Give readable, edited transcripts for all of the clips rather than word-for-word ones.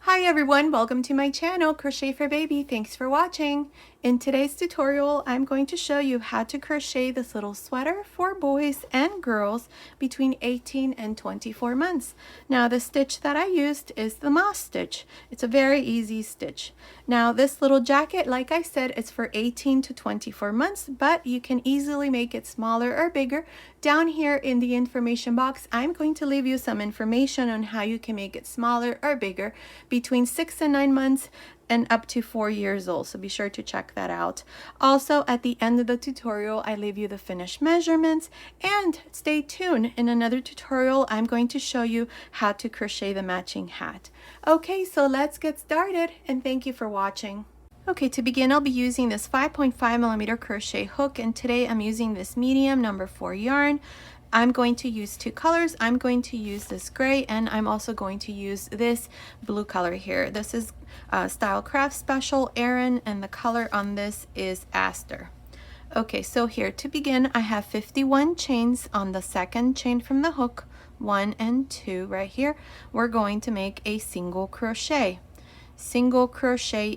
Hi everyone, welcome to my channel, Crochet for Baby. Thanks for watching. In today's tutorial, I'm going to show you how to crochet this little sweater for boys and girls between 18 and 24 months. Now the stitch that I used is the moss stitch. It's a very easy stitch. Now this little jacket, like I said, it's for 18 to 24 months, but you can easily make it smaller or bigger. Down here in the information box, I'm going to leave you some information on how you can make it smaller or bigger between 6 and 9 months and up to 4 years old, so be sure to check that out. Also, at the end of the tutorial, I leave you the finished measurements, and stay tuned. In another tutorial, I'm going to show you how to crochet the matching hat. Okay, so let's get started, and thank you for watching. Okay, to begin, I'll be using this 5.5mm crochet hook, and today I'm using this medium number 4 yarn. I'm going to use two colors. I'm going to use this gray, and I'm also going to use this blue color here. This is Stylecraft Special Aran, and the color on this is Aster. Okay, so here to begin, I have 51 chains on the second chain from the hook, 1 and 2 right here. We're going to make a single crochet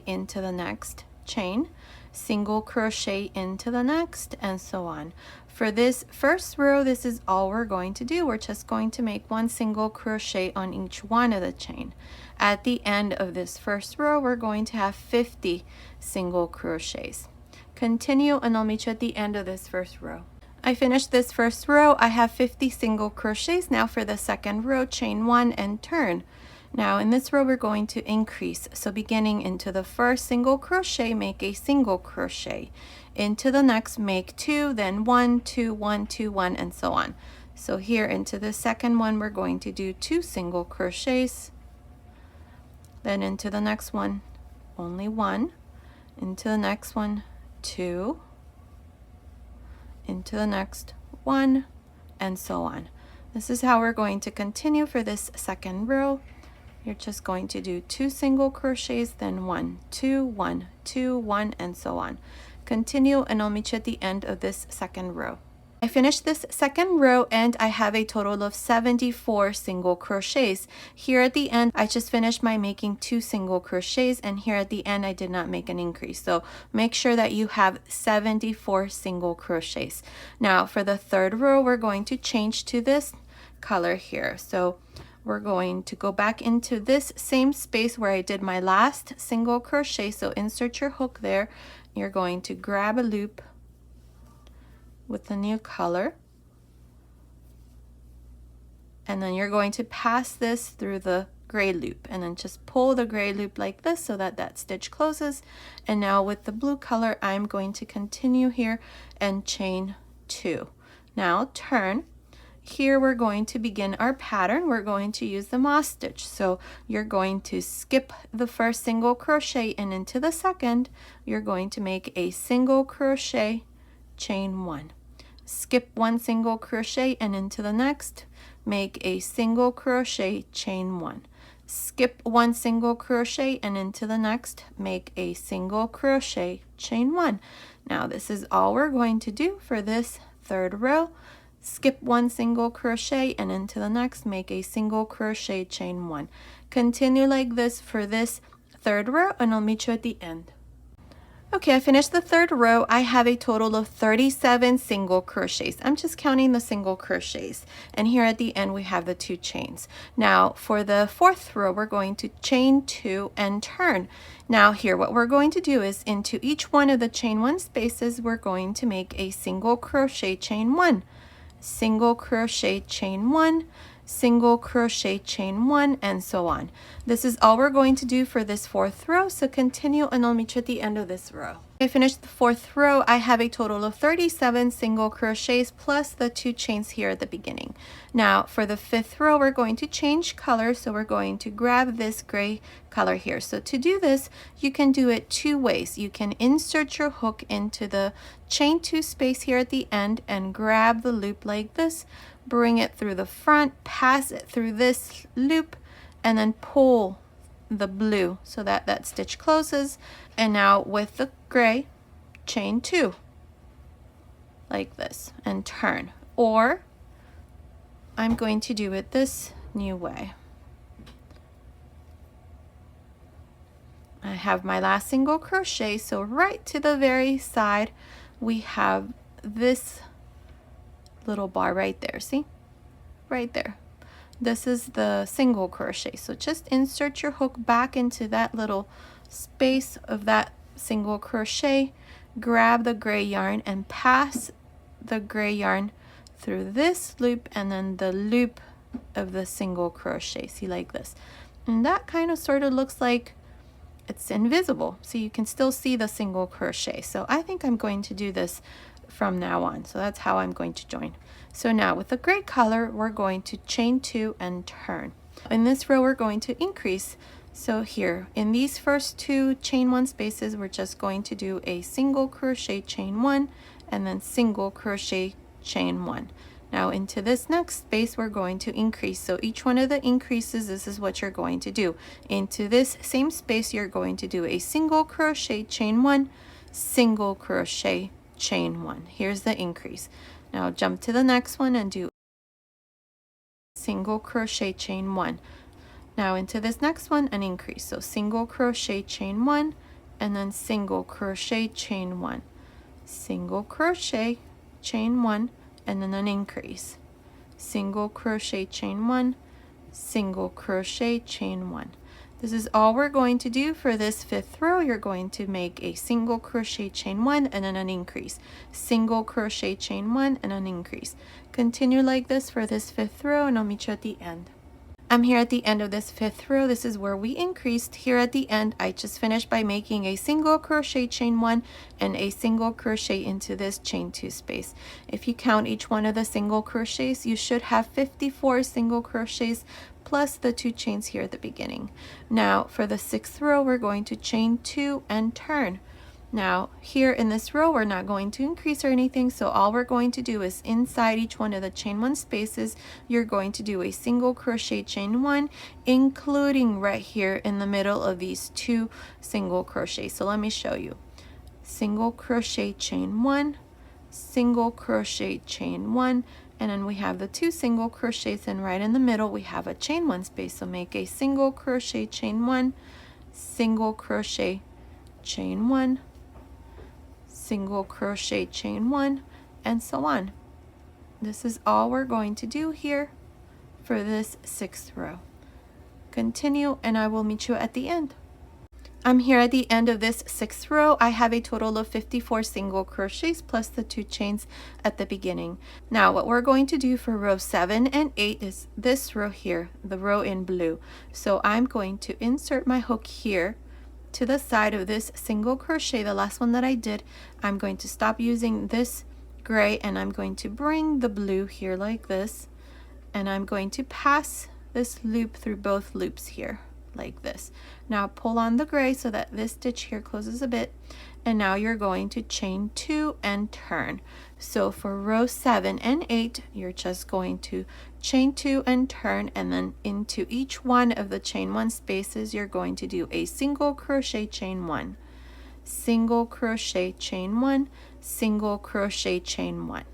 into the next chain, single crochet into the next, and so on. For this first row, this is all we're going to do. We're just going to make one single crochet on each one of the chain. At the end of this first row, we're going to have 50 single crochets. Continue, and I'll meet you at the end of this first row. I finished this first row. I have 50 single crochets. Now for the second row, chain 1 and turn. Now in this row, we're going to increase. So beginning into the first single crochet, make a single crochet. Into the next, make 2, then 1, 2, 1, 2, 1, and so on. So here into the second one, we're going to do 2 single crochets. Then into the next one, only 1. Into the next one, 2. Into the next 1, and so on. This is how we're going to continue for this second row. You're just going to do 2 single crochets, then 1, 2, 1, 2, 1, and so on. Continue, and I'll meet you at the end of this second row. I finished this second row, and I have a total of 74 single crochets. Here at the end, I just finished my making 2 single crochets, and here at the end, I did not make an increase. So make sure that you have 74 single crochets. Now for the third row, we're going to change to this color here. So we're going to go back into this same space where I did my last single crochet. So insert your hook there. You're going to grab a loop with the new color, and then you're going to pass this through the gray loop, and then just pull the gray loop like this so that that stitch closes. And now with the blue color, I'm going to continue here and chain 2. Now turn. Here we're going to begin our pattern. We're going to use the moss stitch. So you're going to skip the first single crochet, and into the second, you're going to make a single crochet, chain 1. Skip 1 single crochet, and into the next, make a single crochet, chain 1. Skip 1 single crochet, and into the next, make a single crochet, chain 1. Now this is all we're going to do for this third row. Skip 1 single crochet, and into the next, make a single crochet, chain 1. Continue like this for this third row, and I'll meet you at the end. Okay, I finished the third row. I have a total of 37 single crochets. I'm just counting the single crochets, and here at the end we have the 2 chains. Now for the fourth row, we're going to chain 2 and turn. Now here what we're going to do is into each one of the chain 1 spaces, we're going to make a single crochet, chain 1. Single crochet, chain 1, single crochet, chain 1, and so on. This is all we're going to do for this fourth row, so continue, and I'll meet you at the end of this row. I finished the fourth row. I have a total of 37 single crochets plus the 2 chains here at the beginning. Now for the fifth row, we're going to change color, so we're going to grab this gray color here. So to do this, you can do it 2 ways. You can insert your hook into the chain 2 space here at the end and grab the loop like this, bring it through the front, pass it through this loop, and then pull the blue so that that stitch closes. And now with the gray, chain 2 like this and turn. Or I'm going to do it this new way. have my last single crochet, so right to the very side we have this little bar right there. See, right there, this is the single crochet. So just insert your hook back into that little space of that single crochet, grab the gray yarn and pass the gray yarn through this loop and then the loop of the single crochet. See, like this. And that kind of sort of looks like it's invisible, so you can still see the single crochet. So I think I'm going to do this from now on. So that's how I'm going to join. So now with the gray color, we're going to chain 2 and turn. In this row, we're going to increase. So here in these first 2 chain 1 spaces, we're just going to do a single crochet, chain 1, and then single crochet, chain 1. Now into this next space, we're going to increase. So each one of the increases, this is what you're going to do. Into this same space, you're going to do a single crochet, chain 1, single crochet, chain 1. Here's the increase. Now jump to the next one and do single crochet, chain 1. Now into this next one, an increase. So single crochet, chain 1, and then single crochet, chain 1, single crochet, chain 1, and then an increase. Single crochet, chain 1, single crochet, chain 1. This is all we're going to do for this 5th row. You're going to make a single crochet, chain 1, and then an increase. Single crochet, chain 1, and an increase. Continue like this for this 5th row, and I'll meet you at the end. I'm here at the end of this 5th row. This is where we increased. Here at the end, I just finished by making a single crochet, chain 1, and a single crochet into this chain 2 space. If you count each one of the single crochets, you should have 54 single crochets plus the 2 chains here at the beginning. Now for the 6th row, we're going to chain 2 and turn. Now here in this row, we're not going to increase or anything, so all we're going to do is inside each one of the chain 1 spaces, you're going to do a single crochet, chain 1, including right here in the middle of these 2 single crochets. So let me show you. Single crochet, chain 1, single crochet, chain 1, and then we have the 2 single crochets, and right in the middle we have a chain 1 space. So make a single crochet, chain 1, single crochet, chain 1, single crochet, chain 1, and so on. This is all we're going to do here for this 6th row. Continue and I will meet you at the end. I'm here at the end of this 6th row. I have a total of 54 single crochets plus the 2 chains at the beginning. Now what we're going to do for row 7 and 8 is this row here, the row in blue. So I'm going to insert my hook here to the side of this single crochet, the last one that I did. I'm going to stop using this gray and I'm going to bring the blue here like this, and I'm going to pass this loop through both loops here like this. Now pull on the gray so that this stitch here closes a bit, and now you're going to chain 2 and turn. So for row 7 and 8, you're just going to chain 2 and turn, and then into each one of the chain 1 spaces you're going to do a single crochet, chain 1, single crochet, chain 1, single crochet, chain 1.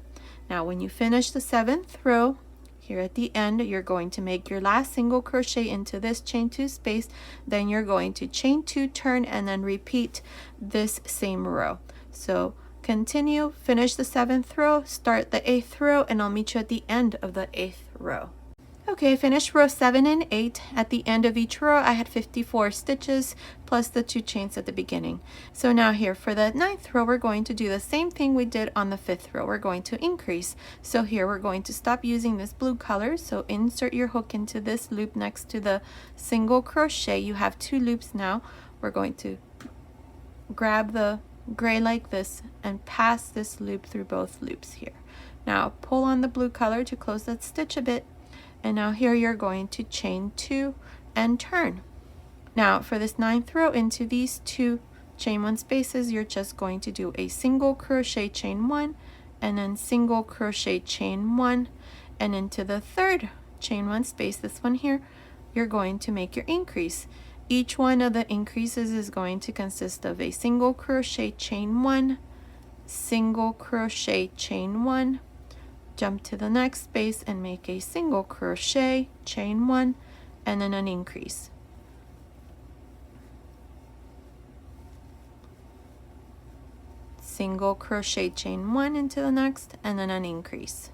Now when you finish the 7th row here at the end, you're going to make your last single crochet into this chain 2 space, then you're going to chain 2, turn, and then repeat this same row. So continue, finish the 7th row, start the 8th row, and I'll meet you at the end of the 8th row. Okay, finish row 7 and 8. At the end of each row, I had 54 stitches plus the 2 chains at the beginning. So now here for the 9th row, we're going to do the same thing we did on the 5th row. We're going to increase. So here we're going to stop using this blue color. So insert your hook into this loop next to the single crochet. You have 2 loops now. We're going to grab the gray like this and pass this loop through both loops here. Now pull on the blue color to close that stitch a bit. And now here you're going to chain 2 and turn. Now for this 9th row, into these 2 chain 1 spaces, you're just going to do a single crochet, chain 1, and then single crochet, chain 1, and into the 3rd chain 1 space, this one here, you're going to make your increase. Each one of the increases is going to consist of a single crochet, chain 1, single crochet, chain 1, jump to the next space and make a single crochet, chain 1, and then an increase. single crochet chain 1 into the next, and then an increase.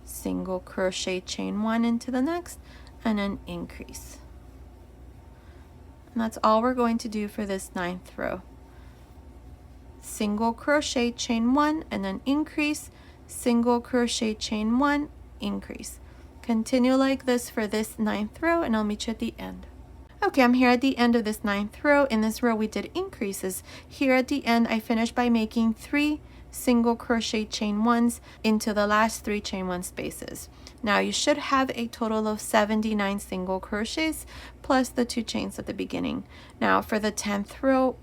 Single crochet chain 1 into the next, and an increase. And that's all we're going to do for this 9th row. Single crochet chain 1 and then increase, single crochet chain 1, increase. Continue like this for this 9th row, and I'll meet you at the end. Okay, I'm here at the end of this 9th row. In this row we did increases. Here at the end I finished by making 3 single crochet chain 1s into the last 3 chain 1 spaces. Now you should have a total of 79 single crochets plus the 2 chains at the beginning. Now for the 10th row,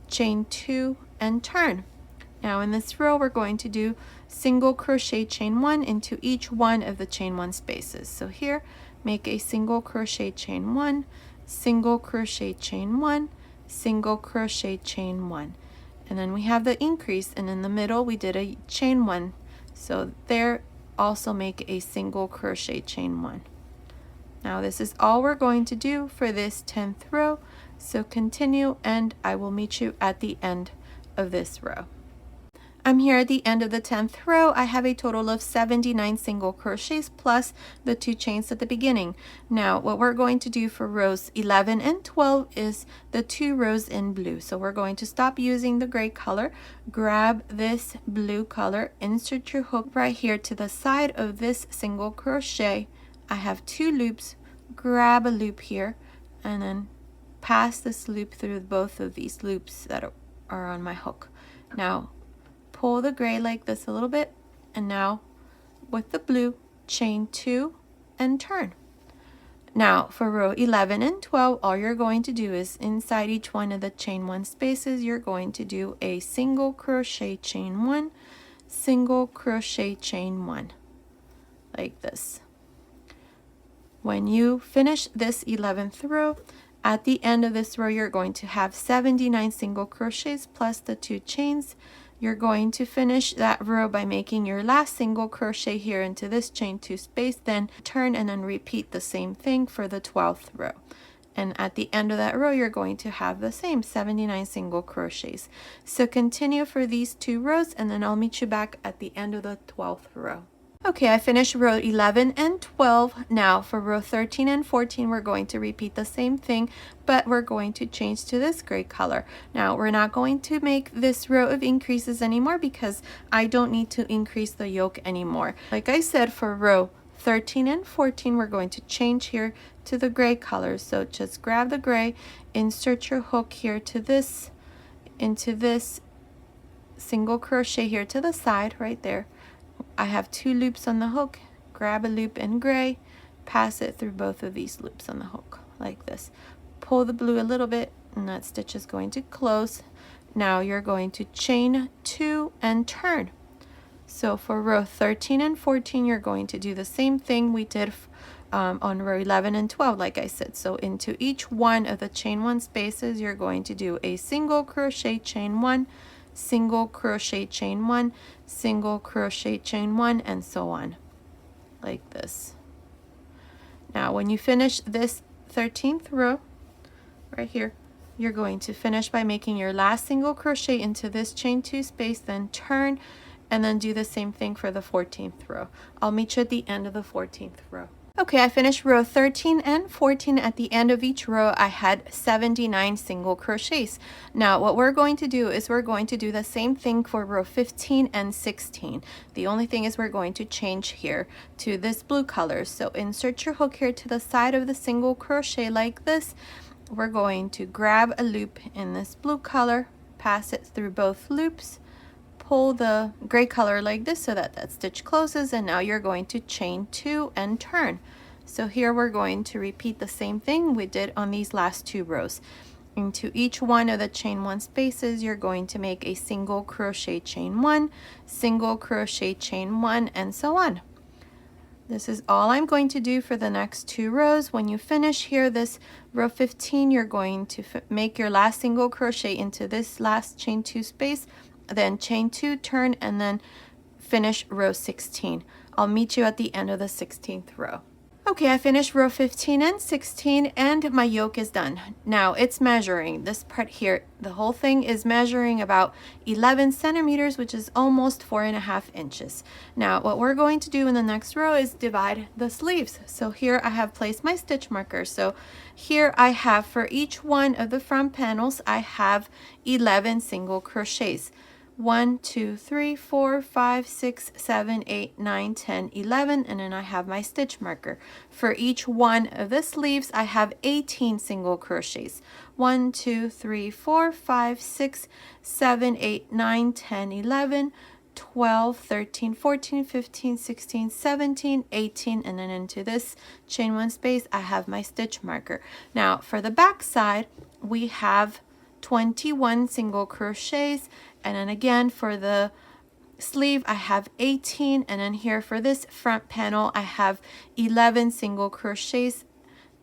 chain 2 and turn. Now in this row we're going to do single crochet chain 1 into each one of the chain 1 spaces. So here make a single crochet chain 1, single crochet chain 1, single crochet chain 1, and then we have the increase, and in the middle we did a chain 1, so there also make a single crochet chain 1. Now this is all we're going to do for this 10th row, so continue and I will meet you at the end of this row. I'm here at the end of the 10th row. I have a total of 79 single crochets plus the 2 chains at the beginning. Now what we're going to do for rows 11 and 12 is the 2 rows in blue. So we're going to stop using the gray color, grab this blue color, insert your hook right here to the side of this single crochet. I have 2 loops, grab a loop here, and then pass this loop through both of these loops that are on my hook. Now pull the gray like this a little bit, and now with the blue, chain 2 and turn. Now for row 11 and 12, all you're going to do is inside each one of the chain 1 spaces, you're going to do a single crochet chain 1, single crochet chain 1, like this. When you finish this 11th row, at the end of this row, you're going to have 79 single crochets plus the 2 chains. You're going to finish that row by making your last single crochet here into this chain 2 space, then turn and then repeat the same thing for the 12th row. And at the end of that row, you're going to have the same 79 single crochets. So continue for these 2 rows, and then I'll meet you back at the end of the 12th row. Okay, I finished row 11 and 12. Now for row 13 and 14, we're going to repeat the same thing, but we're going to change to this gray color. Now we're not going to make this row of increases anymore because I don't need to increase the yoke anymore. Like I said, for row 13 and 14, we're going to change here to the gray color. So just grab the gray, insert your hook here to this, into this single crochet here to the side right there. I have 2 loops on the hook, grab a loop in gray, pass it through both of these loops on the hook like this. Pull the blue a little bit, and that stitch is going to close. Now you're going to chain 2 and turn. So for row 13 and 14, you're going to do the same thing we did on row 11 and 12, like I said. So into each one of the chain 1 spaces, you're going to do a single crochet chain 1, single crochet chain 1, single crochet chain 1, and so on, like this. Now when you finish this 13th row right here, you're going to finish by making your last single crochet into this chain 2 space, then turn, and then do the same thing for the 14th row. I'll meet you at the end of the 14th row. Okay, I finished row 13 and 14. At the end of each row, I had 79 single crochets. Now, what we're going to do is we're going to do the same thing for row 15 and 16. The only thing is we're going to change here to this blue color. So insert your hook here to the side of the single crochet like this. We're going to grab a loop in this blue color, pass it through both loops, pull the gray color like this so that that stitch closes, and now you're going to chain 2 and turn. So here we're going to repeat the same thing we did on these last 2 rows. Into each one of the chain 1 spaces, you're going to make a single crochet chain 1, single crochet chain 1, and so on. This is all I'm going to do for the next 2 rows. When you finish here, this row 15, you're going to make your last single crochet into this last chain 2 space, then chain 2, turn, and then finish row 16. I'll meet you at the end of the 16th row. Okay, I finished row 15 and 16 and my yoke is done. Now it's measuring this part here. The whole thing is measuring about 11 centimeters, which is almost 4.5 inches. Now what we're going to do in the next row is divide the sleeves. So here I have placed my stitch marker. So here I have, for each one of the front panels, I have 11 single crochets. 1, 2, 3, 4, 5, 6, 7, 8, 9, 10, 11, and then I have my stitch marker. For each one of the sleeves, I have 18 single crochets. 1, 2, 3, 4, 5, 6, 7, 8, 9, 10, 11, 12, 13, 14, 15, 16, 17, 18, and then into this chain one space, I have my stitch marker. Now for the back side, we have 21 single crochets, and then again for the sleeve I have 18, and then here for this front panel I have 11 single crochets,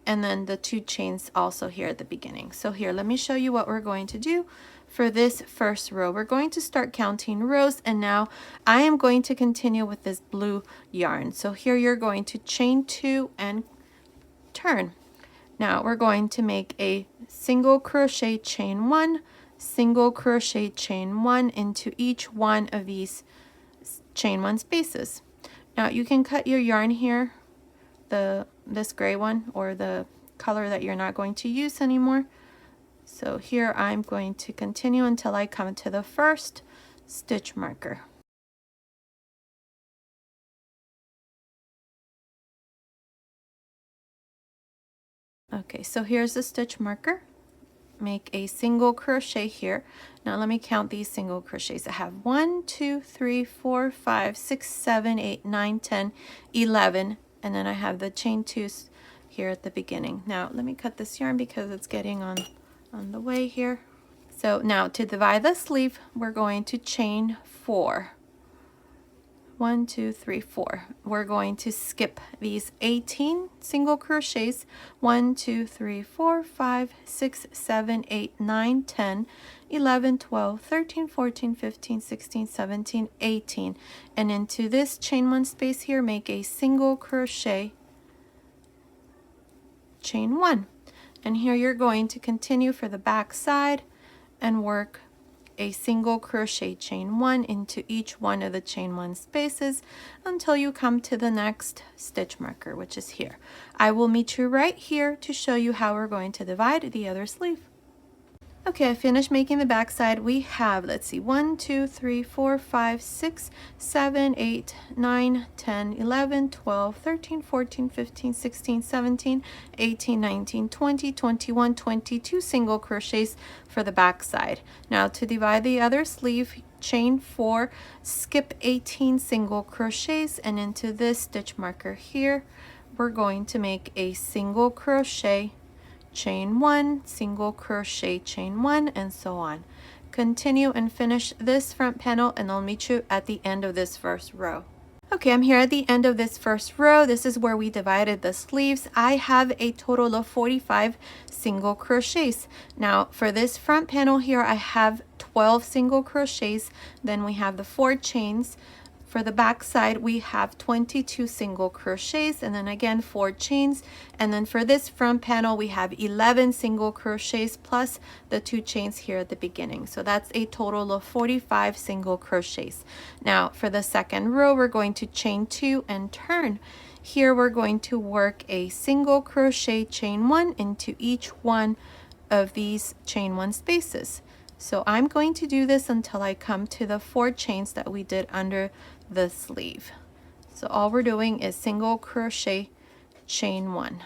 and then the 2 chains also here at the beginning. So here, let me show you what we're going to do for this first row. We're going to start counting rows, and now I am going to continue with this blue yarn. So here you're going to chain 2 and turn. Now we're going to make a single crochet chain 1, single crochet chain 1 into each one of these chain 1 spaces. Now you can cut your yarn here, this gray one or the color that you're not going to use anymore. So here I'm going to continue until I come to the first stitch marker. Okay, so here's the stitch marker. Make a single crochet here. Now let me count these single crochets. I have 1, 2, 3, 4, 5, 6, 7, 8, 9, 10, 11, and then I have the chain 2s here at the beginning. Now let me cut this yarn because it's getting on the way here. So now to divide the sleeve, we're going to chain 4. 1, 2, 3, 4. We're going to skip these 18 single crochets. 1, 2, 3, 4, 5, 6, 7, 8, 9, 10, 11, 12, 13, 14, 15, 16, 17, 18. And into this chain 1 space here, make a single crochet, chain 1. And here you're going to continue for the back side and work a single crochet chain 1 into each one of the chain 1 spaces until you come to the next stitch marker, which is here. I will meet you right here to show you how we're going to divide the other sleeve. Okay, I finished making the back side. We have, let's see, 1, 2, 3, 4, 5, 6, 7, 8, 9, 10, 11, 12, 13, 14, 15, 16, 17, 18, 19, 20, 21, 22 single crochets for the back side. Now to divide the other sleeve, chain 4, skip 18 single crochets, and into this stitch marker here, we're going to make a single crochet, chain 1, single crochet, chain 1, and so on. Continue and finish this front panel, and I'll meet you at the end of this first row. Okay, I'm here at the end of this first row. This is where we divided the sleeves. I have a total of 45 single crochets. Now for this front panel here, I have 12 single crochets. Then we have the 4 chains. For the back side, we have 22 single crochets, and then again 4 chains. And then for this front panel, we have 11 single crochets plus the 2 chains here at the beginning. So that's a total of 45 single crochets. Now for the second row, we're going to chain 2 and turn. Here we're going to work a single crochet, chain 1 into each one of these chain 1 spaces. So I'm going to do this until I come to the 4 chains that we did under the sleeve. So all we're doing is single crochet, chain 1.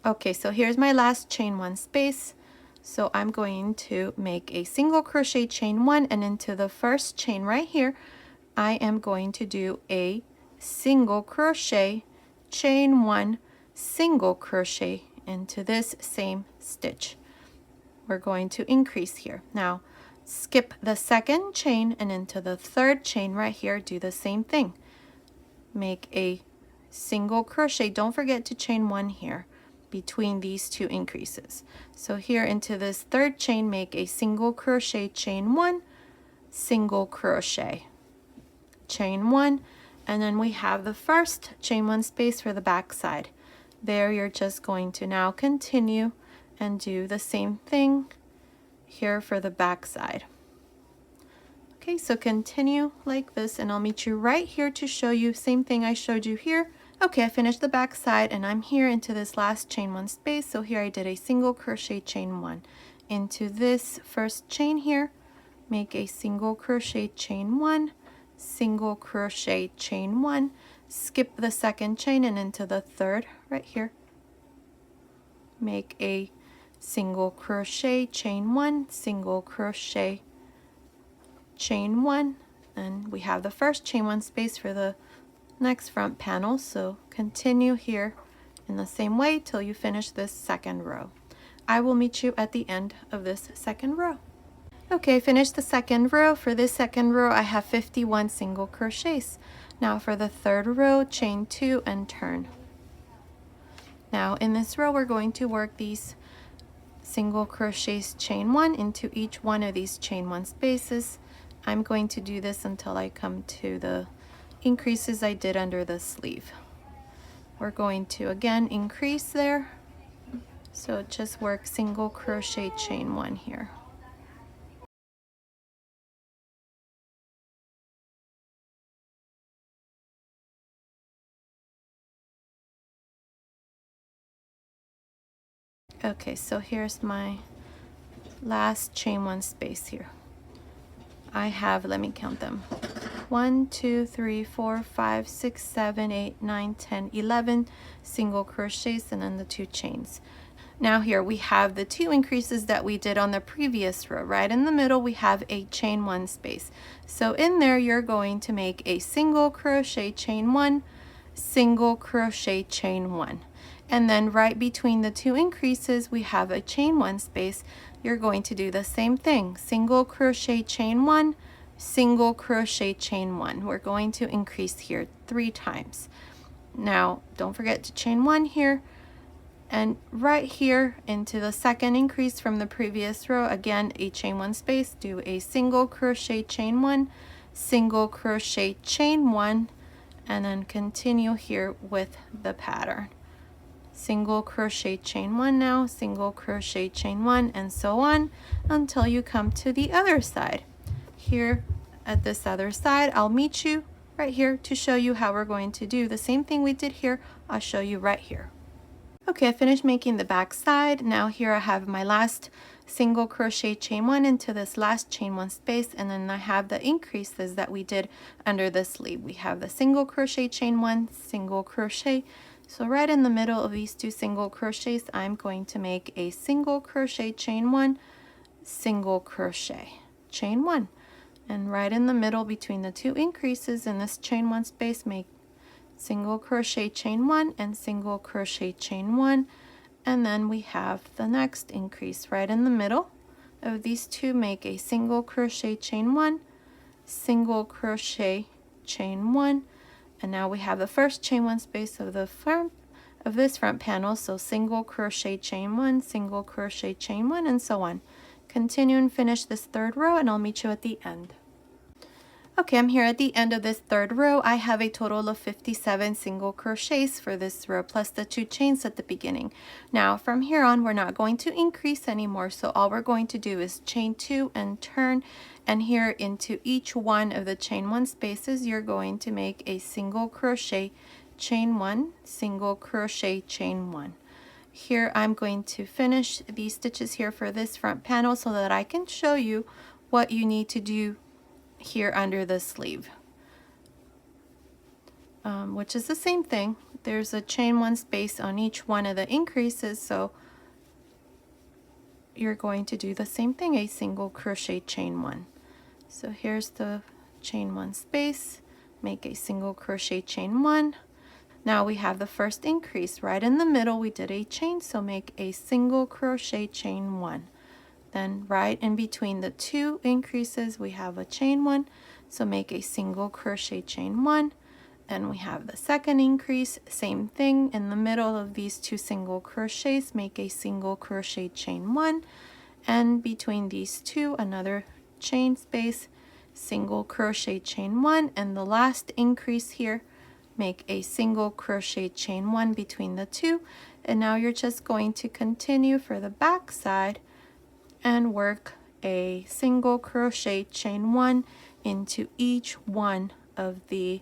Okay, so here's my last chain 1 space. So I'm going to make a single crochet, chain 1, and into the first chain right here, I am going to do a single crochet, chain 1, single crochet into this same stitch. We're going to increase here. Now skip the second chain, and into the third chain right here, do the same thing. make a single crochet. Don't forget to chain one here between these two increases. So here into this third chain, make a single crochet, chain one, single crochet, chain one, and then we have the first chain one space for the back side. There you're just going to now continue and do the same thing here for the back side. Okay, so continue like this, and I'll meet you right here to show you same thing I showed you here. Okay, I finished the back side and I'm here into this last chain one space. So here I did a single crochet, chain one. Into this first chain here, make a single crochet, chain one, single crochet, chain one, skip the second chain and into the third right here. Make a single crochet, chain one, single crochet, chain one, and we have the first chain one space for the next front panel. So continue here in the same way till you finish this second row. I will meet you at the end of this second row. Okay, finish the second row. For this second row I have 51 single crochets. Now for the third row, chain two and turn. Now in this row we're going to work these single crochets, chain one into each one of these chain one spaces. I'm going to do this until I come to the increases I did under the sleeve. We're going to again increase there, so just work single crochet, chain one here. Okay, so here's my last chain one space here. I have, let me count them, 1, 2, 3, 4, 5, 6, 7, 8, 9, 10, 11 single crochets and then the two chains. Now here we have the two increases that we did on the previous row. Right in the middle we have a chain one space. So in there you're going to make a single crochet, chain one, single crochet, chain one. And then right between the two increases we have a chain one space. You're going to do the same thing, single crochet, chain one, single crochet, chain one. We're going to increase here 3 times. Now don't forget to chain one here, and right here into the second increase from the previous row, again a chain one space, do a single crochet, chain one, single crochet, chain one, and then continue here with the pattern. Single crochet, chain one now, single crochet, chain one, and so on until you come to the other side. Here at this other side, I'll meet you right here to show you how we're going to do the same thing we did here. I'll show you right here. Okay, I finished making the back side. Now here I have my last single crochet, chain one into this last chain one space, and then I have the increases that we did under the sleeve. We have the single crochet, chain one, single crochet. So right in the middle of these two single crochets, I'm going to make a single crochet, chain one, single crochet, chain one. And right in the middle between the two increases in this chain one space, make single crochet, chain one, and single crochet, chain one. And then we have the next increase right in the middle of these two, make a single crochet, chain one, single crochet, chain one. And now we have the first chain one space of the front of this front panel, so single crochet, chain one, single crochet, chain one, and so on. Continue and finish this third row, and I'll meet you at the end. Okay, I'm here at the end of this third row. I have a total of 57 single crochets for this row, plus the 2 chains at the beginning. Now from here on, we're not going to increase anymore, so all we're going to do is chain 2 and turn, and here into each one of the chain 1 spaces, you're going to make a single crochet, chain 1, single crochet, chain 1. Here I'm going to finish these stitches here for this front panel so that I can show you what you need to do here under the sleeve, which is the same thing. There's a chain 1 space on each one of the increases, so you're going to do the same thing, a single crochet, chain 1. So here's the chain 1 space, make a single crochet, chain 1. Now we have the first increase right in the middle. We did a chain, so make a single crochet, chain 1. Then right in between the 2 increases we have a chain 1, so make a single crochet, chain 1, And we have the second increase, same thing. In the middle of these 2 single crochets, make a single crochet chain 1, and between these 2 another chain space, single crochet chain 1, and the last increase here, make a single crochet chain 1 between the 2. And now you're just going to continue for the back side and work a single crochet chain 1 into each one of the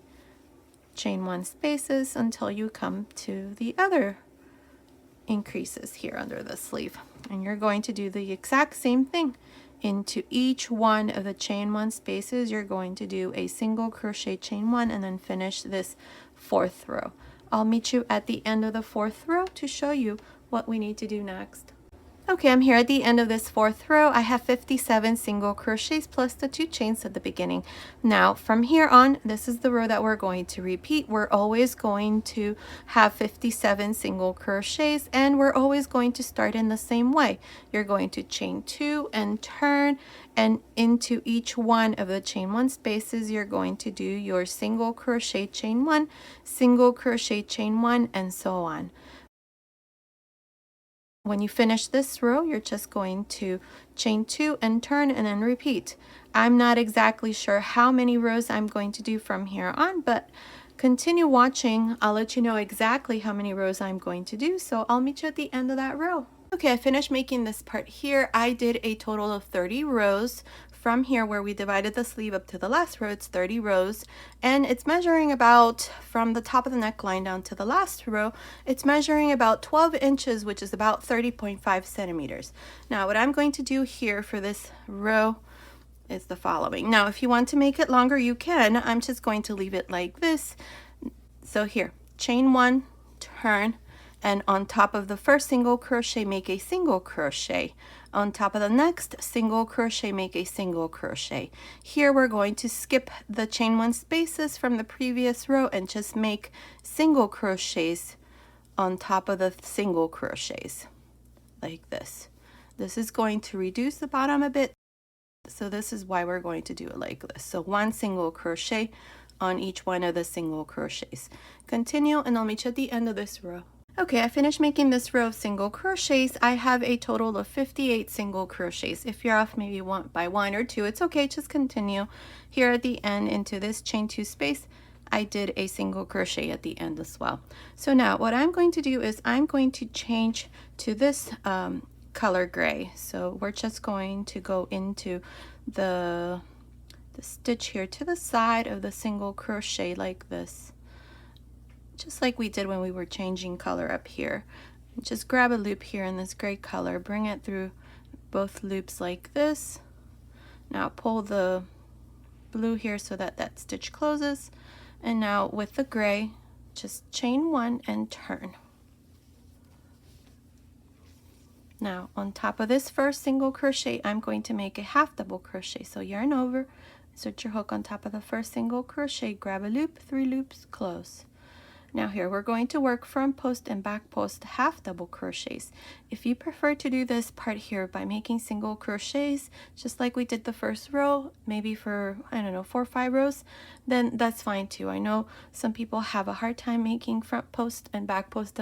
chain 1 spaces until you come to the other increases here under the sleeve. And you're going to do the exact same thing. Into each one of the chain 1 spaces, you're going to do a single crochet chain 1 and then finish this 4th row. I'll meet you at the end of the 4th row to show you what we need to do next. Okay, I'm here at the end of this 4th row. I have 57 single crochets plus the 2 chains at the beginning. Now from here on, this is the row that we're going to repeat. We're always going to have 57 single crochets, and we're always going to start in the same way. You're going to chain 2 and turn, and into each one of the chain 1 spaces, you're going to do your single crochet chain 1, single crochet chain 1, and so on. When you finish this row, you're just going to chain 2 and turn and then repeat. I'm not exactly sure how many rows I'm going to do from here on, but continue watching. I'll let you know exactly how many rows I'm going to do, so I'll meet you at the end of that row. Okay, I finished making this part here. I did a total of 30 rows. From here where we divided the sleeve up to the last row, it's 30 rows, and it's measuring about, from the top of the neckline down to the last row, it's measuring about 12 inches, which is about 30.5 centimeters. Now what I'm going to do here for this row is the following. Now if you want to make it longer, you can. I'm just going to leave it like this. So here, chain 1, turn, and on top of the first single crochet, make a single crochet. On top of the next single crochet, make a single crochet. Here we're going to skip the chain 1 spaces from the previous row and just make single crochets on top of the single crochets like this. This is going to reduce the bottom a bit, so this is why we're going to do it like this. So 1 single crochet on each one of the single crochets. Continue, and I'll meet you at the end of this row. Okay, I finished making this row of single crochets. I have a total of 58 single crochets. If you're off maybe by 1 or 2, it's okay, just continue. Here at the end into this chain 2 space, I did a single crochet at the end as well. So now what I'm going to do is I'm going to change to this color gray. So we're just going to go into the stitch here to the side of the single crochet like this, just like we did when we were changing color up here. Just grab a loop here in this gray color, bring it through both loops like this. Now pull the blue here so that that stitch closes, and now with the gray, just chain 1 and turn. Now on top of this first single crochet, I'm going to make a half double crochet. So yarn over, insert your hook on top of the first single crochet, grab a loop, 3 loops, close. Now here we're going to work front post and back post half double crochets. If you prefer to do this part here by making single crochets, just like we did the first row, maybe for, I don't know, 4 or 5 rows, then that's fine too. I know some people have a hard time making front post and back post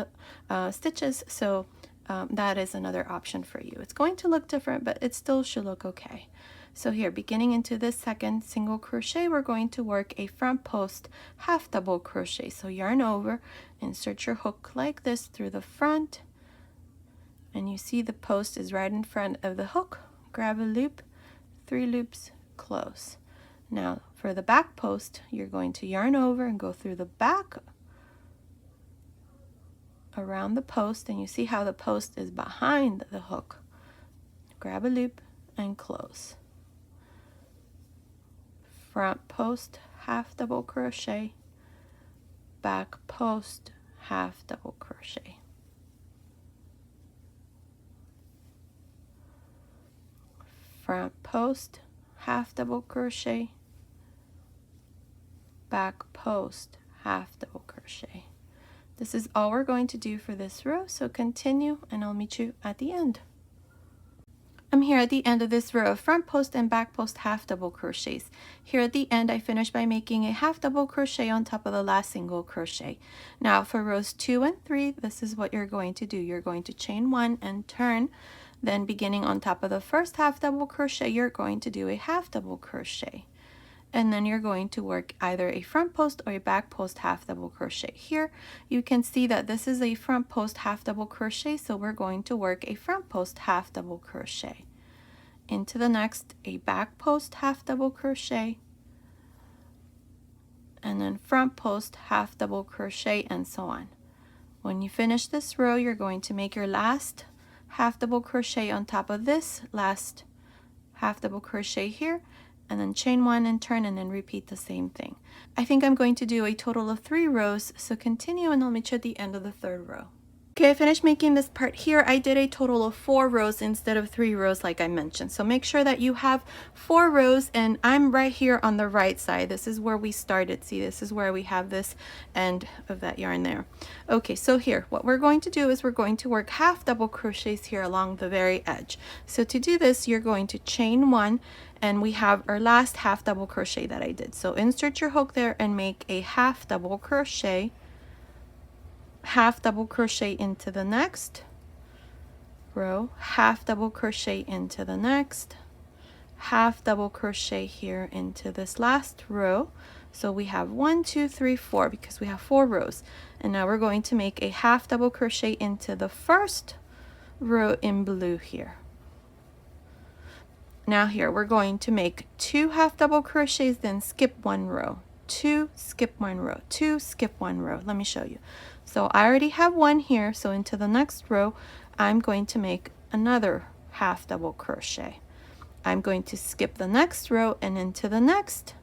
stitches, so that is another option for you. It's going to look different, but it still should look okay. So here, beginning into this second single crochet, we're going to work a front post half double crochet. So yarn over, insert your hook like this through the front, and you see the post is right in front of the hook. Grab a loop, 3 loops, close. Now for the back post, you're going to yarn over and go through the back around the post, and you see how the post is behind the hook. Grab a loop and close. Front post half double crochet, back post half double crochet. Front post half double crochet, back post half double crochet. This is all we're going to do for this row, so continue and I'll meet you at the end. I'm here at the end of this row of front post and back post half double crochets. Here at the end, I finished by making a half double crochet on top of the last single crochet. Now for rows 2 and 3, this is what you're going to do. You're going to chain 1 and turn. Then beginning on top of the first half double crochet, you're going to do a half double crochet. And then you're going to work either a front post or a back post half double crochet. Here you can see that this is a front post half double crochet, so we're going to work a front post half double crochet. Into the next, a back post half double crochet, and then front post half double crochet, and so on. When you finish this row, you're going to make your last half double crochet on top of this last half double crochet here, and then chain 1 and turn, and then repeat the same thing. I think I'm going to do a total of 3 rows, so continue and I'll meet you at the end of the 3rd row. Okay, I finished making this part here. I did a total of 4 rows instead of 3 rows like I mentioned. So make sure that you have 4 rows, and I'm right here on the right side. This is where we started. See, this is where we have this end of that yarn there. Okay, so here, what we're going to do is we're going to work half double crochets here along the very edge. So to do this, you're going to chain 1, and we have our last half double crochet that I did. So insert your hook there and make a half double crochet, half double crochet into the next row, half double crochet into the next, half double crochet here into this last row. So we have 1, 2, 3, 4 because we have 4 rows. And now we're going to make a half double crochet into the first row in blue here. Now here we're going to make 2 half double crochets, then skip 1 row, 2, skip 1 row, 2, skip 1 row. Let me show you. So I already have 1 here, so into the next row I'm going to make another half double crochet. I'm going to skip the next row, and into the next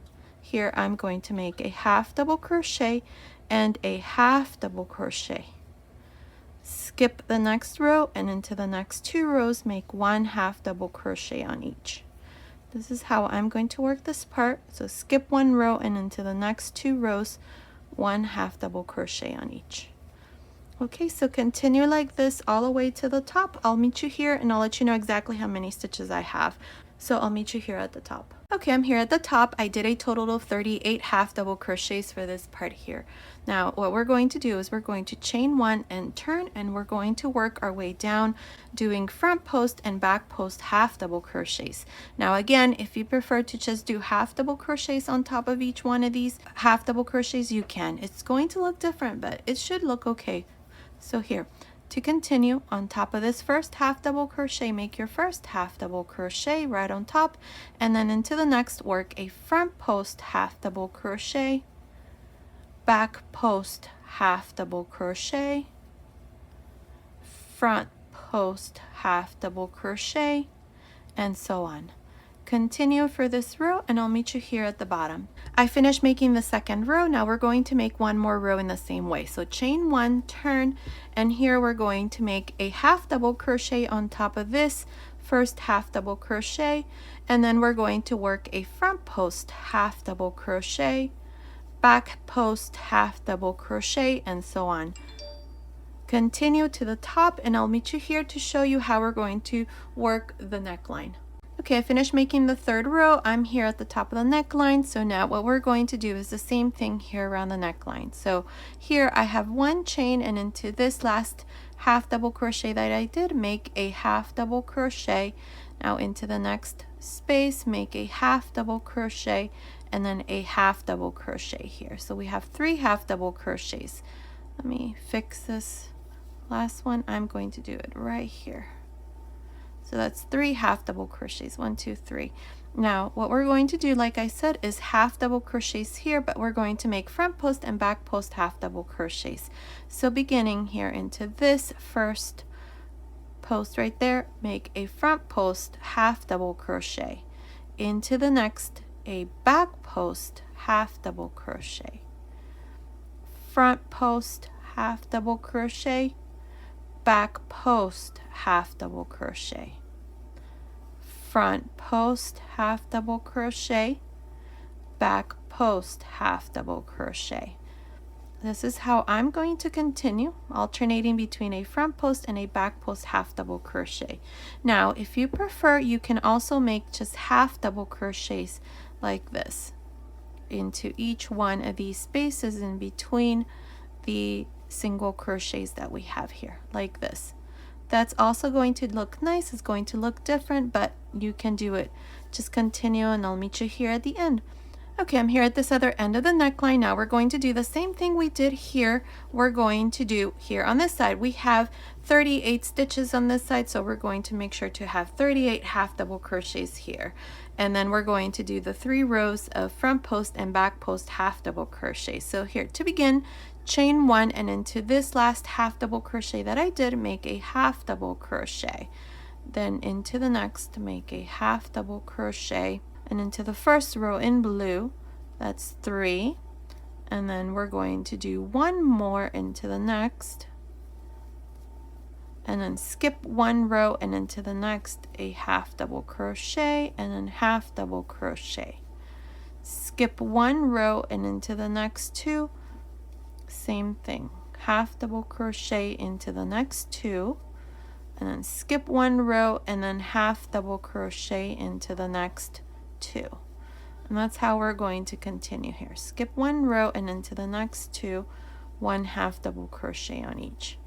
here I'm going to make a half double crochet and a half double crochet. Skip the next row, and into the next 2 rows make 1 half double crochet on each. This is how I'm going to work this part. So skip 1 row, and into the next 2 rows 1 half double crochet on each. Okay, so continue like this all the way to the top. I'll meet you here and I'll let you know exactly how many stitches I have. So I'll meet you here at the top. Okay, I'm here at the top. I did a total of 38 half double crochets for this part here. Now what we're going to do is we're going to chain 1 and turn, and we're going to work our way down doing front post and back post half double crochets. Now again, if you prefer to just do half double crochets on top of each one of these half double crochets, you can. It's going to look different, but it should look okay. So here, to continue, on top of this first half double crochet, make your first half double crochet right on top, and then into the next work a front post half double crochet, back post half double crochet, front post half double crochet, and so on. Continue for this row and I'll meet you here at the bottom. I finished making the 2nd row. Now we're going to make 1 more row in the same way. So chain 1, turn, and here we're going to make a half double crochet on top of this first half double crochet, and then we're going to work a front post half double crochet, back post half double crochet, and so on. Continue to the top and I'll meet you here to show you how we're going to work the neckline. Okay, I finished making the 3rd row. I'm here at the top of the neckline. So now what we're going to do is the same thing here around the neckline. So here I have 1 chain, and into this last half double crochet that I did, make a half double crochet. Now into the next space, make a half double crochet, and then a half double crochet here. So we have 3 half double crochets. Let me fix this last one. I'm going to do it right here. So that's 3 half double crochets, 1, 2, 3. Now what we're going to do, like I said, is half double crochets here, but we're going to make front post and back post half double crochets. So beginning here into this first post right there, make a front post half double crochet. Into the next, a back post half double crochet. Front post half double crochet, back post half double crochet, front post half double crochet, back post half double crochet. this is how I'm going to continue, alternating between a front post and a back post half double crochet. Now, if you prefer, you can also make just half double crochets like this into each one of these spaces in between the single crochets that we have here, like this. That's also going to look nice. It's going to look different, but you can do it. Just continue and I'll meet you here at the end. Okay, I'm here at this other end of the neckline. Now we're going to do the same thing we did here. We're going to do here on this side. We have 38 stitches on this side, so we're going to make sure to have 38 half double crochets here. And then we're going to do the 3 rows of front post and back post half double crochet. So here to begin, chain 1, and into this last half double crochet that I did, make a half double crochet. Then into the next, make a half double crochet. And into the first row in blue, that's 3, and then we're going to do 1 more into the next, and then skip 1 row and into the next a half double crochet and then half double crochet. Skip 1 row and into the next 2, same thing, half double crochet into the next 2, and then skip 1 row and then half double crochet into the next 2. And that's how we're going to continue here. Skip 1 row and into the next 2, 1 half double crochet on each.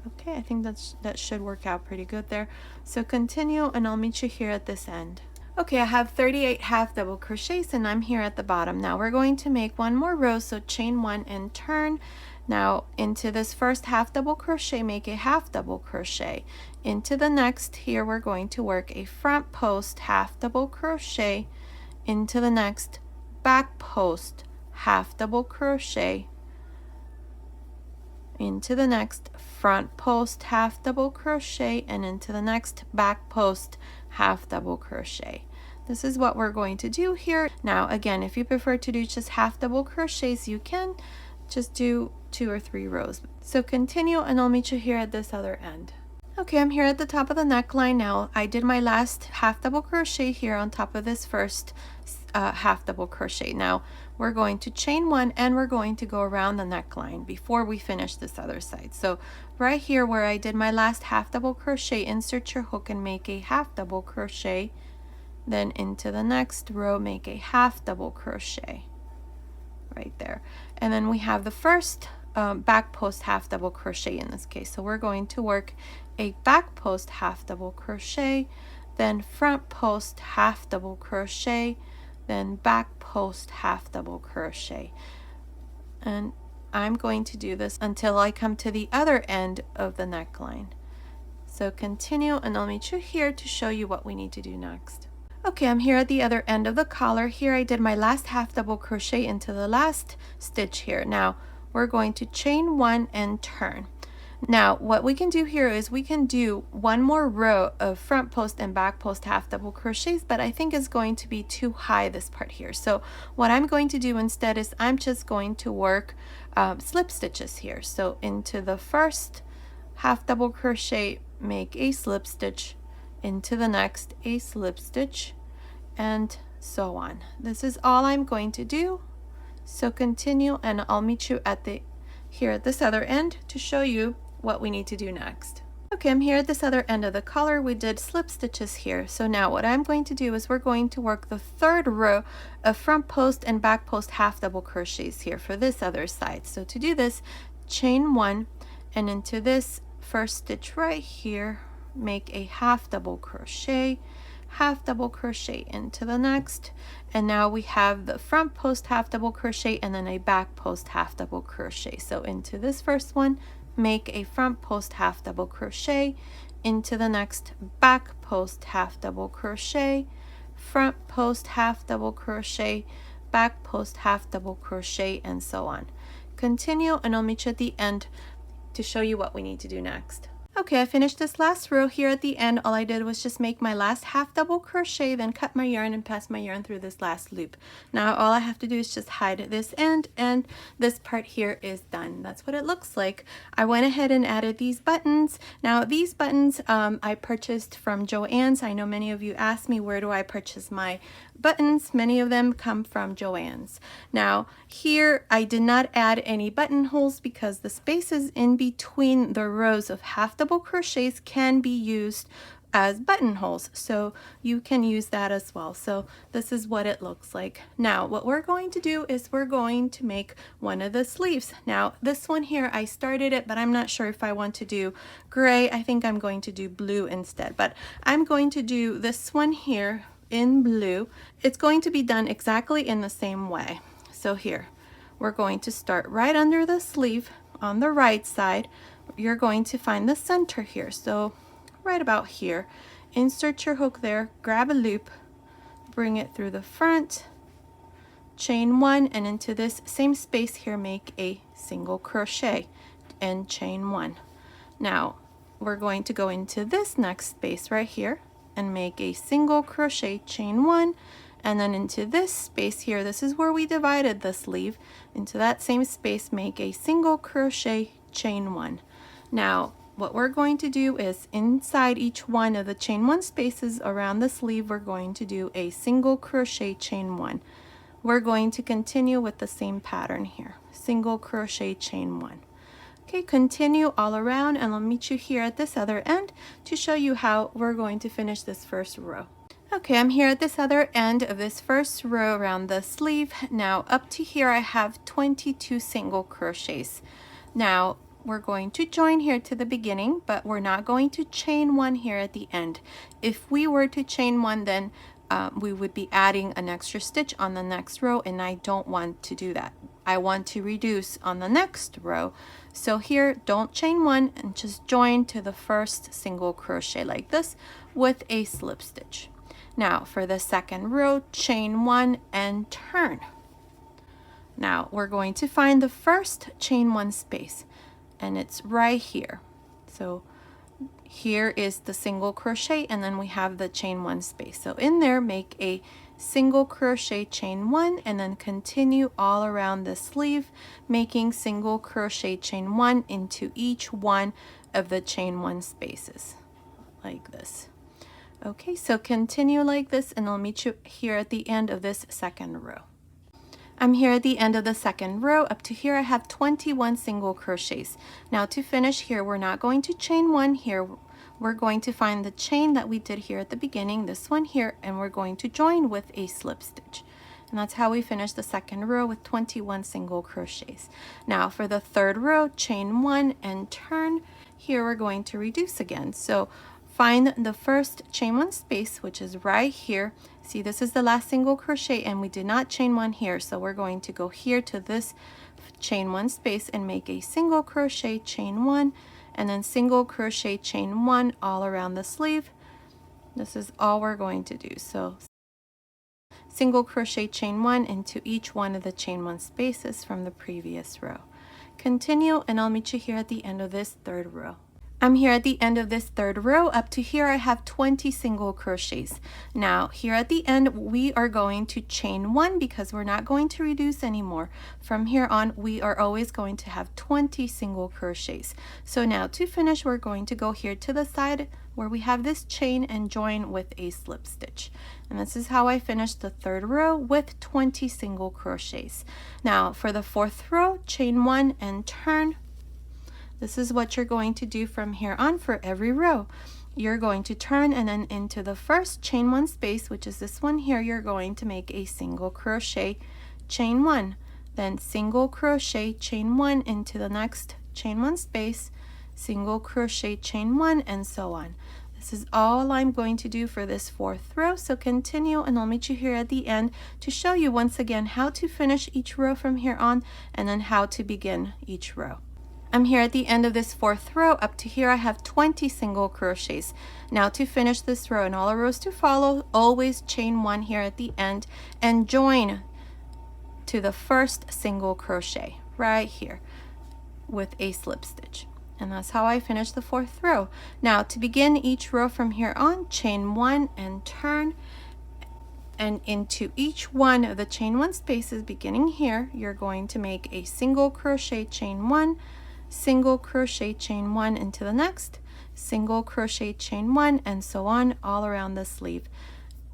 Okay, I think that should work out pretty good there. So continue and I'll meet you here at this end. Okay, I have 38 half double crochets and I'm here at the bottom. Now we're going to make 1 more row, so chain 1 and turn. Now into this first half double crochet, make a half double crochet. Into the next, here we're going to work a front post half double crochet. Into the next, back post half double crochet. Into the next, front post half double crochet, and into the next, back post half double crochet. This is what we're going to do here. Now again, if you prefer to do just half double crochets, you can just do 2 or 3 rows. So continue and I'll meet you here at this other end. Okay, I'm here at the top of the neckline now. I did my last half double crochet here on top of this first half double crochet. Now we're going to chain 1 and we're going to go around the neckline before we finish this other side. So right here where I did my last half double crochet, insert your hook and make a half double crochet. Then into the next row, make a half double crochet right there. And then we have the first back post half double crochet in this case. So we're going to work a back post half double crochet, then front post half double crochet, then back post half double crochet. And I'm going to do this until I come to the other end of the neckline. So continue and I'll meet you here to show you what we need to do next. Okay, I'm here at the other end of the collar. Here I did my last half double crochet into the last stitch here. Now we're going to chain 1 and turn. Now what we can do here is we can do 1 more row of front post and back post half double crochets, but I think it's going to be too high, this part here. So what I'm going to do instead is I'm just going to work slip stitches here. So into the first half double crochet, make a slip stitch, into the next a slip stitch, and so on. This is all I'm going to do. So continue and I'll meet you at here at this other end to show you what we need to do next. Okay, I'm here at this other end of the collar. We did slip stitches here. So now what I'm going to do is we're going to work the 3rd row of front post and back post half double crochets here for this other side. So to do this, chain 1 and into this first stitch right here, make a half double crochet, half double crochet into the next, and now we have the front post half double crochet and then a back post half double crochet. So into this first one, make a front post half double crochet, into the next back post half double crochet, front post half double crochet, back post half double crochet, and so on. Continue and I'll meet you at the end to show you what we need to do next. Okay, I finished this last row here at the end. All I did was just make my last half double crochet, then cut my yarn and pass my yarn through this last loop. Now all I have to do is just hide this end, and this part here is done. That's what it looks like. I went ahead and added these buttons. Now these buttons I purchased from Joann's. I know many of you asked me, where do I purchase my buttons. Many of them come from Joann's. Now here I did not add any buttonholes because the spaces in between the rows of half double crochets can be used as buttonholes, so you can use that as well. So this is what it looks like. Now what we're going to do is we're going to make one of the sleeves. Now this one here, I started it, but I'm not sure if I want to do gray. I think I'm going to do blue instead, but I'm going to do this one here in blue. It's going to be done exactly in the same way. So here we're going to start right under the sleeve on the right side. You're going to find the center here, so right about here, insert your hook there, grab a loop, bring it through the front, chain one, and into this same space here make a single crochet and chain one. Now we're going to go into this next space right here and make a single crochet, chain one, and then into this space here, this is where we divided the sleeve, into that same space make a single crochet, chain one. Now what we're going to do is inside each one of the chain one spaces around the sleeve, we're going to do a single crochet, chain one. We're going to continue with the same pattern here, single crochet, chain one. Okay, continue all around, and I'll meet you here at this other end to show you how we're going to finish this first row. Okay, I'm here at this other end of this first row around the sleeve. Now up to here I have 22 single crochets. Now we're going to join here to the beginning, but we're not going to chain one here at the end. If we were to chain one, then we would be adding an extra stitch on the next row, and I don't want to do that. I want to reduce on the next row. So here, don't chain one and just join to the first single crochet like this with a slip stitch. Now for the second row, chain one and turn. Now we're going to find the first chain one space, and it's right here. So here is the single crochet, and then we have the chain one space. So in there make a single crochet, chain one, and then continue all around the sleeve making single crochet, chain one into each one of the chain one spaces like this. Okay, so continue like this, and I'll meet you here at the end of this second row. I'm here at the end of the second row. Up to here I have 21 single crochets. Now to finish here, we're not going to chain one here. We're going to find the chain that we did here at the beginning, this one here, and we're going to join with a slip stitch. And that's how we finish the second row with 21 single crochets. Now for the third row, chain one and turn. Here we're going to reduce again. So find the first chain one space, which is right here. See, this is the last single crochet, and we did not chain one here, so we're going to go here to this chain one space and make a single crochet, chain one, and then single crochet, chain one all around the sleeve. This is all we're going to do. So single crochet, chain one into each one of the chain one spaces from the previous row. Continue, and I'll meet you here at the end of this third row. I'm here at the end of this third row. Up to here I have 20 single crochets. Now here at the end we are going to chain one because we're not going to reduce anymore. From here on we are always going to have 20 single crochets. So now to finish, we're going to go here to the side where we have this chain and join with a slip stitch. And this is how I finished the third row with 20 single crochets. Now for the fourth row, chain one and turn. This is what you're going to do from here on for every row. You're going to turn, and then into the first chain one space, which is this one here, you're going to make a single crochet, chain one, then single crochet, chain one into the next chain one space, single crochet, chain one, and so on. This is all I'm going to do for this fourth row, so continue, and I'll meet you here at the end to show you once again how to finish each row from here on, and then how to begin each row. I'm here at the end of this fourth row. Up to here I have 20 single crochets. Now to finish this row and all the rows to follow, always chain one here at the end and join to the first single crochet right here with a slip stitch. And that's how I finish the fourth row. Now to begin each row from here on, chain one and turn, and into each one of the chain one spaces beginning here, you're going to make a single crochet, chain one, single crochet, chain one into the next, single crochet, chain one, and so on all around the sleeve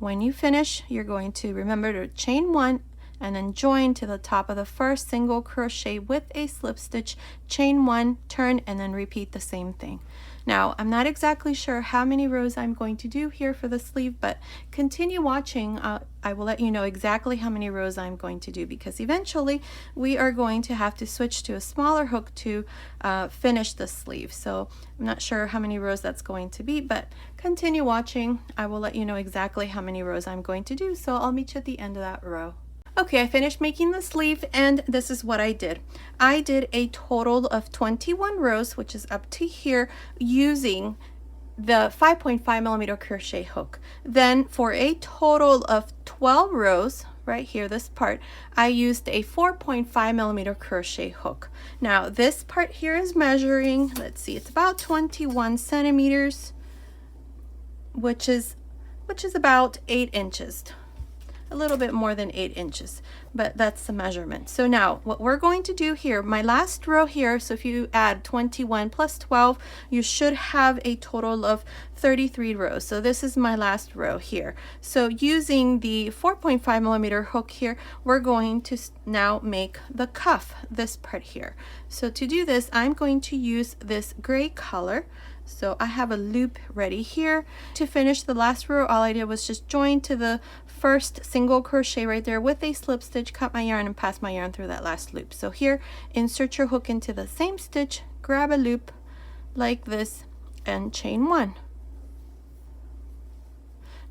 when you finish, you're going to remember to chain 1 and then join to the top of the first single crochet with a slip stitch, chain 1, turn, and then repeat the same thing. Now, I'm not exactly sure how many rows I'm going to do here for the sleeve, but continue watching. I will let you know exactly how many rows I'm going to do, because eventually we are going to have to switch to a smaller hook to finish the sleeve. So I'm not sure how many rows that's going to be, but continue watching. I will let you know exactly how many rows I'm going to do. So I'll meet you at the end of that row. Okay, I finished making the sleeve, and this is what I did. I did a total of 21 rows, which is up to here, using the 5.5 millimeter crochet hook. Then for a total of 12 rows, right here, this part, I used a 4.5 millimeter crochet hook. Now this part here is measuring, let's see, it's about 21 centimeters, which is about 8 inches. A little bit more than 8 inches, but that's the measurement. So now what we're going to do here, my last row here, so if you add 21 plus 12, you should have a total of 33 rows. So this is my last row here. So using the 4.5 millimeter hook here, we're going to now make the cuff, this part here. So to do this, I'm going to use this gray color. So I have a loop ready here. To finish the last row, all I did was just join to the first single crochet right there with a slip stitch, cut my yarn, and pass my yarn through that last loop. So here, insert your hook into the same stitch, grab a loop like this, and chain 1.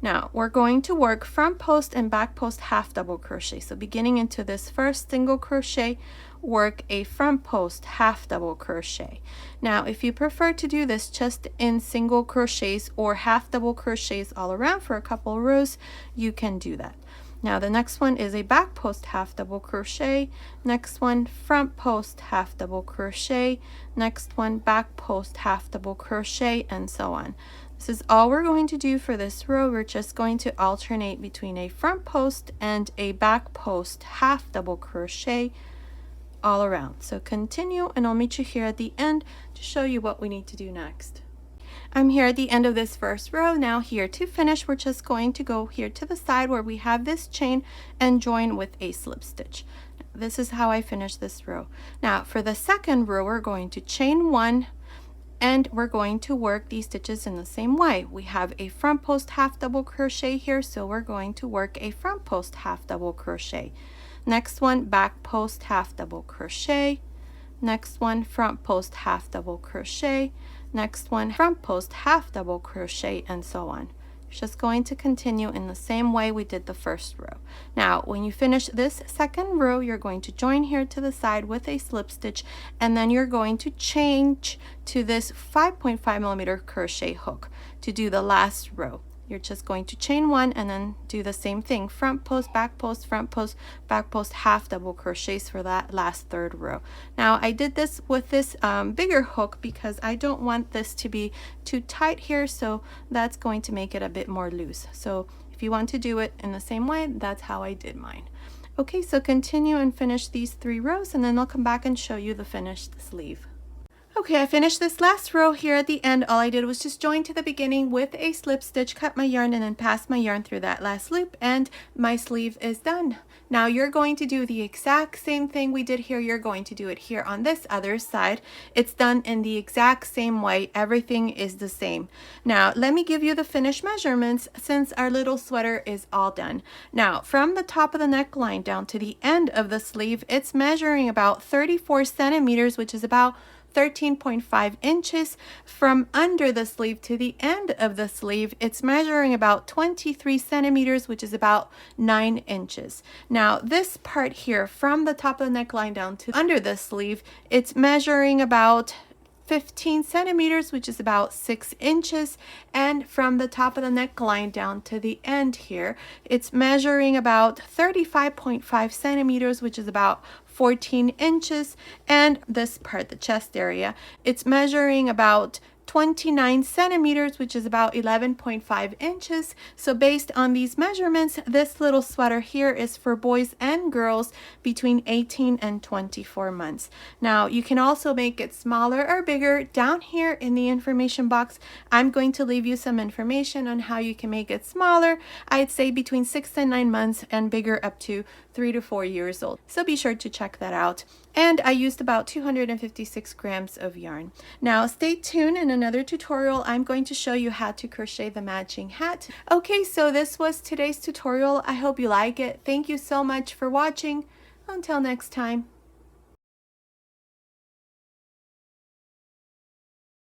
Now we're going to work front post and back post half double crochet. So beginning into this first single crochet, work a front post half double crochet. Now if you prefer to do this just in single crochets or half double crochets all around for a couple rows, you can do that. Now the next one is a back post half double crochet, next one front post half double crochet, next one back post half double crochet, and so on. This is all we're going to do for this row. We're just going to alternate between a front post and a back post half double crochet all around. So continue, and I'll meet you here at the end to show you what we need to do next. I'm here at the end of this first row. Now here to finish, we're just going to go here to the side where we have this chain and join with a slip stitch. This is how I finish this row. Now for the second row, we're going to chain 1, and we're going to work these stitches in the same way. We have a front post half double crochet here, so we're going to work a front post half double crochet. Next one, back post half double crochet. Next one, front post half double crochet. Next one, front post half double crochet, and so on. You're just going to continue in the same way we did the first row. Now when you finish this second row, you're going to join here to the side with a slip stitch, and then you're going to change to this 5.5 millimeter crochet hook to do the last row. You're just going to chain 1 and then do the same thing, front post, back post, front post, back post, half double crochets for that last third row. Now I did this with this bigger hook because I don't want this to be too tight here, so that's going to make it a bit more loose. So if you want to do it in the same way, that's how I did mine. Okay, so continue and finish these 3 rows, and then I'll come back and show you the finished sleeve. Okay, I finished this last row here at the end. All I did was just join to the beginning with a slip stitch, cut my yarn, and then pass my yarn through that last loop, and my sleeve is done. Now you're going to do the exact same thing we did here. You're going to do it here on this other side. It's done in the exact same way. Everything is the same. Now let me give you the finished measurements since our little sweater is all done. Now from the top of the neckline down to the end of the sleeve, it's measuring about 34 centimeters, which is about 13.5 inches. From under the sleeve to the end of the sleeve, it's measuring about 23 centimeters, which is about 9 inches. Now this part here, from the top of the neckline down to under the sleeve, it's measuring about 15 centimeters, which is about 6 inches, and from the top of the neckline down to the end here, it's measuring about 35.5 centimeters, which is about 14 inches, and this part, the chest area, it's measuring about 29 centimeters, which is about 11.5 inches. So based on these measurements, this little sweater here is for boys and girls between 18 and 24 months. Now you can also make it smaller or bigger. Down here in the information box, I'm going to leave you some information on how you can make it smaller. I'd say between 6 and 9 months, and bigger up to 3 to 4 years old. So be sure to check that out. And I used about 256 grams of yarn. Now stay tuned. In another tutorial, I'm going to show you how to crochet the matching hat. Okay, so this was today's tutorial. I hope you like it. Thank you so much for watching. Until next time.